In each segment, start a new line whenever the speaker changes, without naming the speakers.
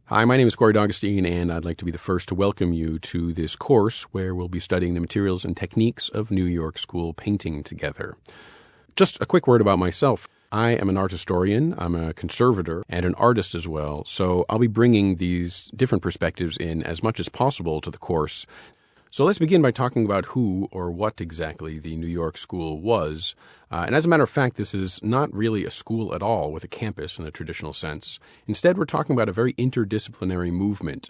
Hi, my name is Corey Augustine, and I'd like to be the first to welcome you to this course where we'll be studying the materials and techniques of New York School painting together. Just a quick word about myself. I am an art historian, I'm a conservator, and an artist as well, so I'll be bringing these different perspectives in as much as possible to the course. So let's begin by talking about who or what exactly the New York School was. And as a matter of fact, this is not really a school at all with a campus in a traditional sense. Instead, we're talking about a very interdisciplinary movement,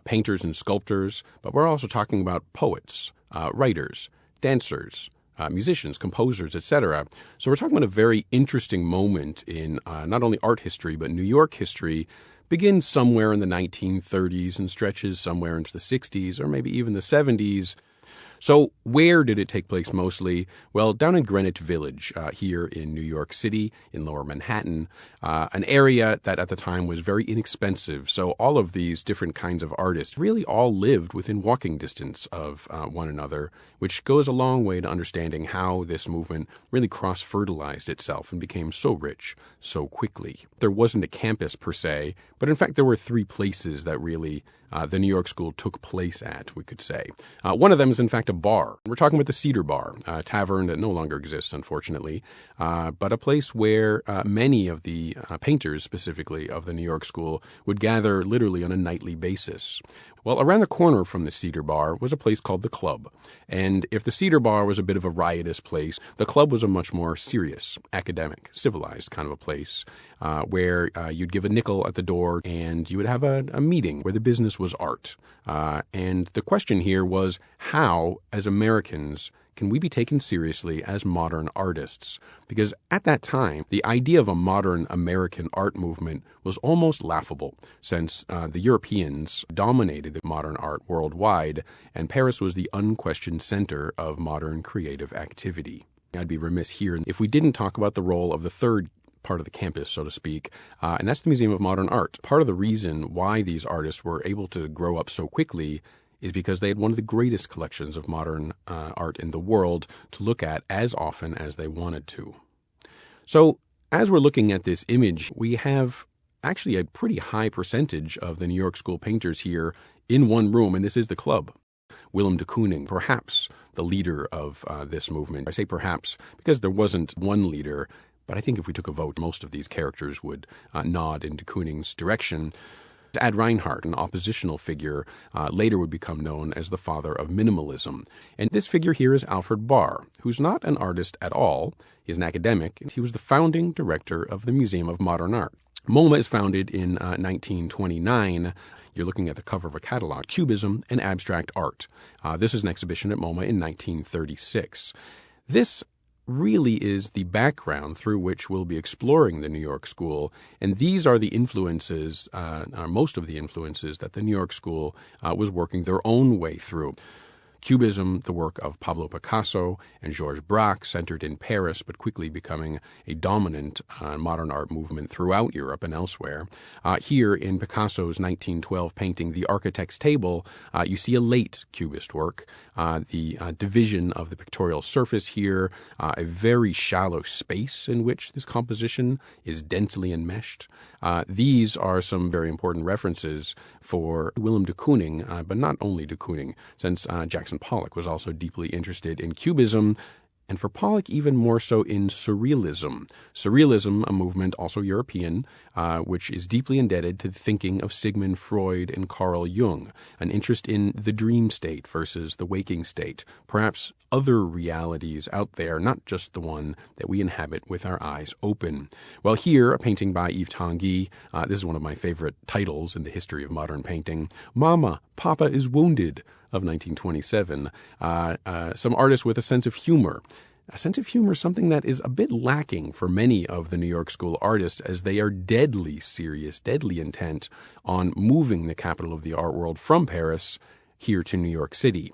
painters and sculptors, but we're also talking about poets, writers, dancers, musicians, composers, etc. So we're talking about a very interesting moment in not only art history, but New York history. Begins somewhere in the 1930s and stretches somewhere into the 60s or maybe even the 70s. So where did it take place mostly? Well, down in Greenwich Village here in New York City, in Lower Manhattan, an area that at the time was very inexpensive. So all of these different kinds of artists really all lived within walking distance of one another, which goes a long way to understanding how this movement really cross-fertilized itself and became so rich so quickly. There wasn't a campus per se, but in fact there were three places that really the New York School took place at, we could say. One of them is, in fact, a bar. We're talking about the Cedar Bar, a tavern that no longer exists, unfortunately, but a place where many of the painters, specifically, of the New York School would gather literally on a nightly basis. Well, around the corner from the Cedar Bar was a place called the Club. And if the Cedar Bar was a bit of a riotous place, the Club was a much more serious, academic, civilized kind of a place where you'd give a nickel at the door and you would have a meeting where the business was art. And the question here was, how, as Americans, can we be taken seriously as modern artists? Because at that time, the idea of a modern American art movement was almost laughable, since the Europeans dominated the modern art worldwide, and Paris was the unquestioned center of modern creative activity. I'd be remiss here if we didn't talk about the role of the third part of the campus, so to speak, and that's the Museum of Modern Art. Part of the reason why these artists were able to grow up so quickly is because they had one of the greatest collections of modern art in the world to look at as often as they wanted to. So as we're looking at this image, we have actually a pretty high percentage of the New York School painters here in one room, and this is the Club. Willem de Kooning, perhaps the leader of this movement. I say perhaps because there wasn't one leader, but I think if we took a vote, most of these characters would nod in de Kooning's direction. Ad Reinhardt, an oppositional figure, later would become known as the father of minimalism. And this figure here is Alfred Barr, who's not an artist at all. He's an academic, and he was the founding director of the Museum of Modern Art. MoMA is founded in 1929. You're looking at the cover of a catalog, Cubism and Abstract Art. This is an exhibition at MoMA in 1936. This really is the background through which we'll be exploring the New York School, and these are the influences, most of the influences that the New York School was working their own way through. Cubism, the work of Pablo Picasso and Georges Braque, centered in Paris, but quickly becoming a dominant modern art movement throughout Europe and elsewhere. Here in Picasso's 1912 painting, The Architect's Table, you see a late Cubist work. The division of the pictorial surface here, a very shallow space in which this composition is densely enmeshed. These are some very important references for Willem de Kooning, but not only de Kooning, since Jackson Pollock was also deeply interested in Cubism, and for Pollock even more so in Surrealism. Surrealism, a movement also European, which is deeply indebted to the thinking of Sigmund Freud and Carl Jung, an interest in the dream state versus the waking state, perhaps other realities out there, not just the one that we inhabit with our eyes open. Well, here, a painting by Yves Tanguy. This is one of my favorite titles in the history of modern painting. Mama, Papa is Wounded, of 1927. Some artists with a sense of humor. A sense of humor, something that is a bit lacking for many of the New York School artists, as they are deadly serious, deadly intent on moving the capital of the art world from Paris here to New York City.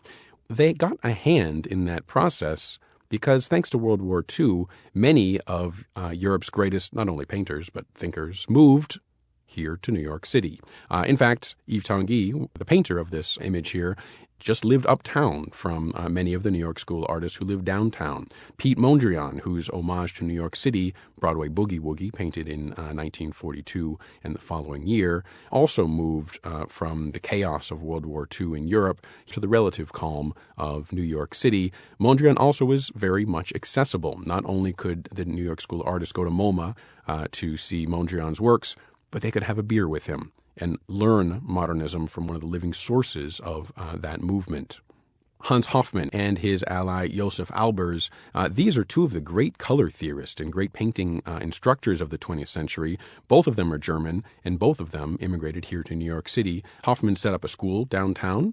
They got a hand in that process because, thanks to World War II, many of Europe's greatest, not only painters, but thinkers, moved here to New York City. In fact, Yves Tanguy, the painter of this image here, just lived uptown from many of the New York School artists who lived downtown. Pete Mondrian, whose homage to New York City, Broadway Boogie Woogie, painted in 1942 and the following year, also moved from the chaos of World War II in Europe to the relative calm of New York City. Mondrian also was very much accessible. Not only could the New York School artists go to MoMA to see Mondrian's works, but they could have a beer with him and learn modernism from one of the living sources of that movement. Hans Hofmann and his ally Josef Albers, these are two of the great color theorists and great painting instructors of the 20th century. Both of them are German, and both of them immigrated here to New York City. Hofmann set up a school downtown.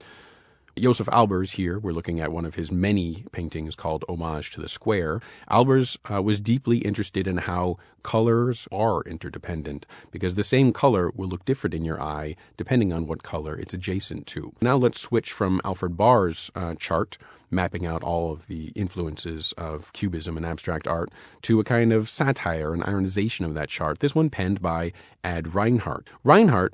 Josef Albers here, we're looking at one of his many paintings called Homage to the Square. Albers was deeply interested in how colors are interdependent, because the same color will look different in your eye depending on what color it's adjacent to. Now let's switch from Alfred Barr's chart, mapping out all of the influences of Cubism and abstract art, to a kind of satire and ironization of that chart, this one penned by Ad Reinhardt. Reinhardt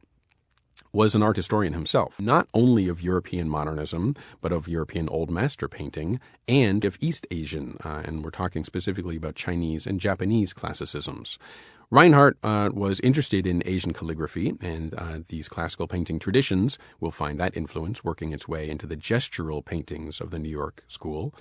was an art historian himself, not only of European modernism, but of European Old Master painting and of East Asian, and we're talking specifically about Chinese and Japanese classicisms. Reinhardt was interested in Asian calligraphy, and these classical painting traditions will find that influence working its way into the gestural paintings of the New York School.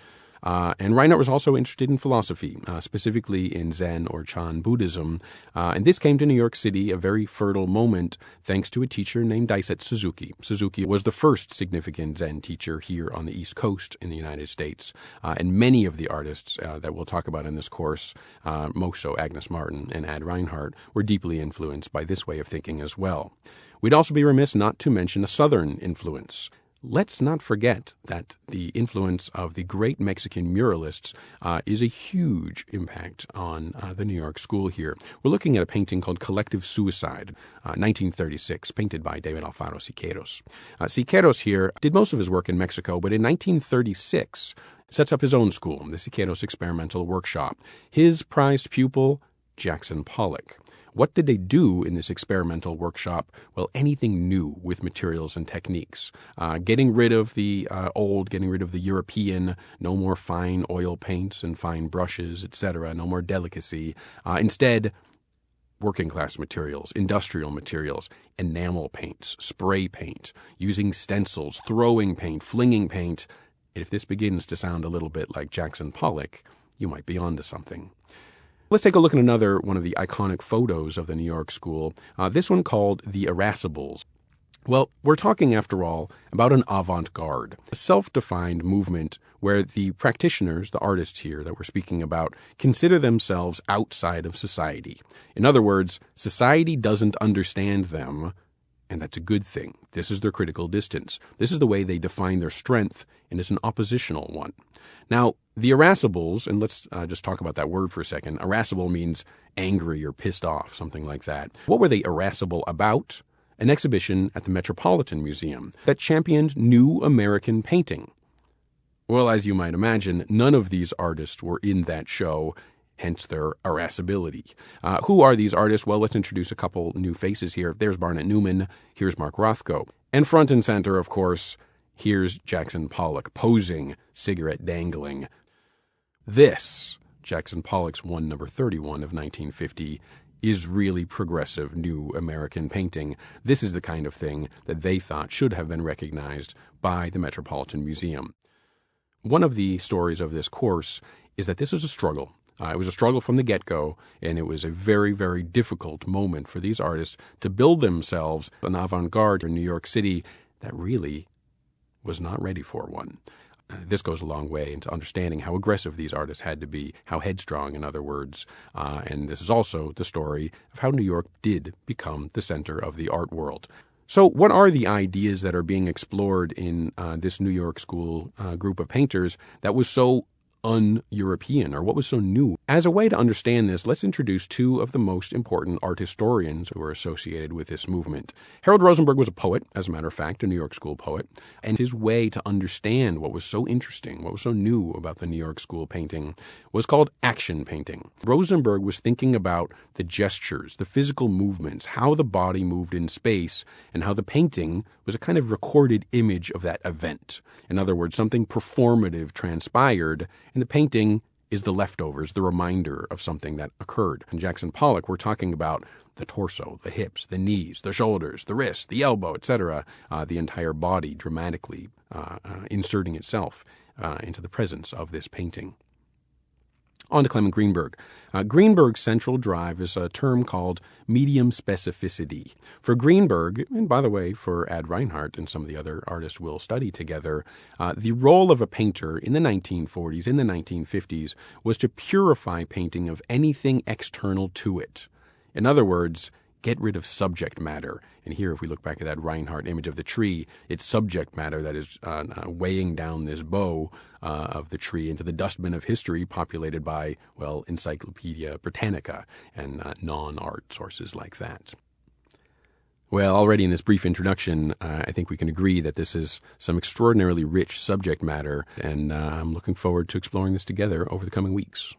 And Reinhardt was also interested in philosophy, specifically in Zen or Chan Buddhism. And this came to New York City, a very fertile moment, thanks to a teacher named Daisetsu Suzuki. Suzuki was the first significant Zen teacher here on the East Coast in the United States. And many of the artists that we'll talk about in this course, most so Agnes Martin and Ad Reinhardt, were deeply influenced by this way of thinking as well. We'd also be remiss not to mention a Southern influence. Let's not forget that the influence of the great Mexican muralists is a huge impact on the New York School here. We're looking at a painting called Collective Suicide, 1936, painted by David Alfaro Siqueiros. Siqueiros here did most of his work in Mexico, but in 1936 sets up his own school, the Siqueiros Experimental Workshop. His prized pupil, Jackson Pollock. What did they do in this experimental workshop? Well, anything new with materials and techniques. Getting rid of the old, getting rid of the European, no more fine oil paints and fine brushes, etc., no more delicacy. Instead, working class materials, industrial materials, enamel paints, spray paint, using stencils, throwing paint, flinging paint. If this begins to sound a little bit like Jackson Pollock, you might be onto something. Let's take a look at another one of the iconic photos of the New York School, this one called The Irascibles. Well, we're talking, after all, about an avant-garde, a self-defined movement where the practitioners, the artists here that we're speaking about, consider themselves outside of society. In other words, society doesn't understand them, and that's a good thing. This is their critical distance. This is the way they define their strength, and it's an oppositional one. Now, the irascibles, and let's just talk about that word for a second. Irascible means angry or pissed off, something like that. What were they irascible about? An exhibition at the Metropolitan Museum that championed new American painting. Well, as you might imagine, none of these artists were in that show, hence their irascibility. Who are these artists? Well, let's introduce a couple new faces here. There's Barnett Newman. Here's Mark Rothko. And front and center, of course, here's Jackson Pollock, posing, cigarette dangling. This, Jackson Pollock's one number 31 of 1950, is really progressive new American painting. This is the kind of thing that they thought should have been recognized by the Metropolitan Museum. One of the stories of this course is that this was a struggle. It was a struggle from the get-go, and it was a very, very difficult moment for these artists to build themselves an avant-garde in New York City that really was not ready for one. This goes a long way into understanding how aggressive these artists had to be, how headstrong, in other words. And this is also the story of how New York did become the center of the art world. So what are the ideas that are being explored in this New York School group of painters that was so un-European, or what was so new? As a way to understand this, let's introduce two of the most important art historians who are associated with this movement. Harold Rosenberg was a poet, as a matter of fact, a New York School poet, and his way to understand what was so interesting, what was so new about the New York School painting, was called action painting. Rosenberg was thinking about the gestures, the physical movements, how the body moved in space, and how the painting was a kind of recorded image of that event. In other words, something performative transpired, and the painting is the leftovers, the reminder of something that occurred. In Jackson Pollock, we're talking about the torso, the hips, the knees, the shoulders, the wrist, the elbow, etc., the entire body dramatically inserting itself into the presence of this painting. On to Clement Greenberg. Greenberg's central drive is a term called medium specificity. For Greenberg, and by the way, for Ad Reinhardt and some of the other artists we'll study together, the role of a painter in the 1940s, in the 1950s, was to purify painting of anything external to it. In other words, get rid of subject matter. And here, if we look back at that Reinhardt image of the tree, it's subject matter that is weighing down this bow of the tree into the dustbin of history populated by, well, Encyclopedia Britannica and non-art sources like that. Well, already in this brief introduction, I think we can agree that this is some extraordinarily rich subject matter, and I'm looking forward to exploring this together over the coming weeks.